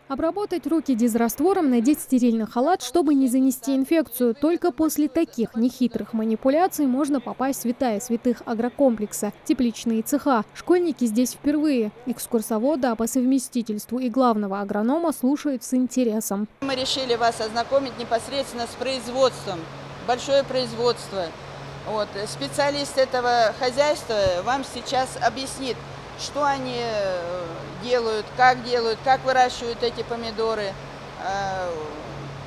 Обработать руки дезраствором, надеть стерильный халат, чтобы не занести инфекцию. Только после таких нехитрых манипуляций можно попасть в святая святых агрокомплекса – тепличные цеха. Школьники здесь впервые. Экскурсовода по совместительству и главного агронома слушают с интересом. Мы решили вас ознакомить непосредственно с производством. Большое производство. Специалист этого хозяйства вам сейчас объяснит, что они делают, как выращивают эти помидоры,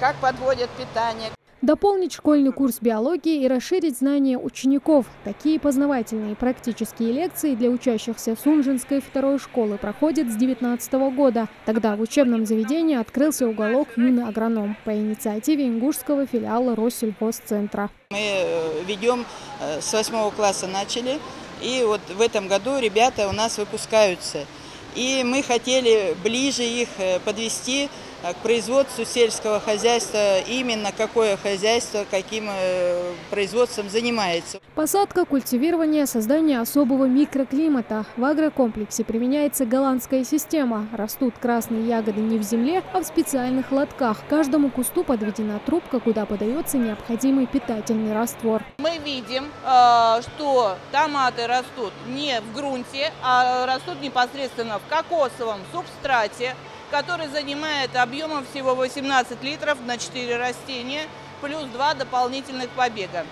как подводят питание. Дополнить школьный курс биологии и расширить знания учеников. Такие познавательные практические лекции для учащихся Сунжинской второй школы проходят с 2019 года. Тогда в учебном заведении открылся уголок «Юный агроном» по инициативе ингушского филиала Россельхозцентра. Мы ведем, с 8 класса начали, и вот в этом году ребята у нас выпускаются. И мы хотели ближе их подвести к производству сельского хозяйства, именно какое хозяйство, каким производством занимается. Посадка, культивирование, создание особого микроклимата. В агрокомплексе применяется голландская система. Растут красные ягоды не в земле, а в специальных лотках. Каждому кусту подведена трубка, куда подается необходимый питательный раствор. Мы видим, что томаты растут не в грунте, а растут непосредственно в кокосовом субстрате, который занимает объемом всего 18 литров на 4 растения, плюс 2 дополнительных побега.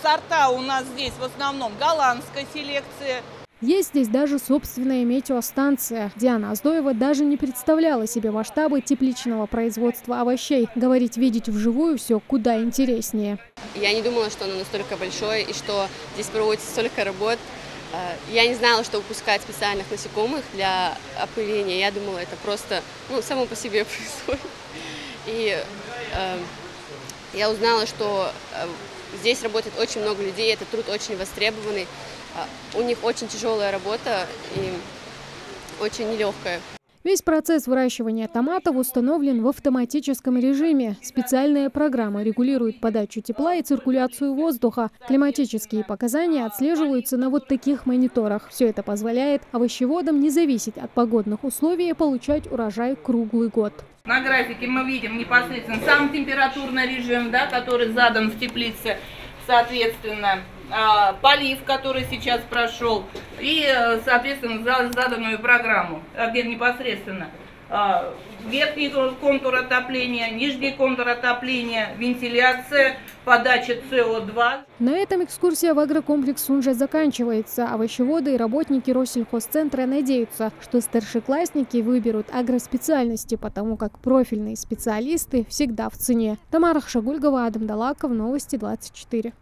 Сорта у нас здесь в основном голландской селекции. Есть здесь даже собственная метеостанция. Диана Оздоева даже не представляла себе масштабы тепличного производства овощей. Говорить, видеть вживую все куда интереснее. Я не думала, что оно настолько большое и что здесь проводится столько работ. Я не знала, что выпускать специальных насекомых для опыления. Я думала, это просто само по себе происходит. И я узнала, что здесь работает очень много людей, этот труд очень востребованный. У них очень тяжелая работа и очень нелегкая. Весь процесс выращивания томатов установлен в автоматическом режиме. Специальная программа регулирует подачу тепла и циркуляцию воздуха. Климатические показания отслеживаются на вот таких мониторах. Все это позволяет овощеводам не зависеть от погодных условий и получать урожай круглый год. На графике мы видим непосредственно сам температурный режим, который задан в теплице, соответственно, полив, который сейчас прошел, и, соответственно, заданную программу, где непосредственно верхний контур отопления, нижний контур отопления, вентиляция, подача СО2. На этом экскурсия в агрокомплекс Сунжа заканчивается. Овощеводы и работники Россельхозцентра надеются, что старшеклассники выберут агроспециальности, потому как профильные специалисты всегда в цене. Тамара Хшагульгова, Адам Далаков, Новости 24.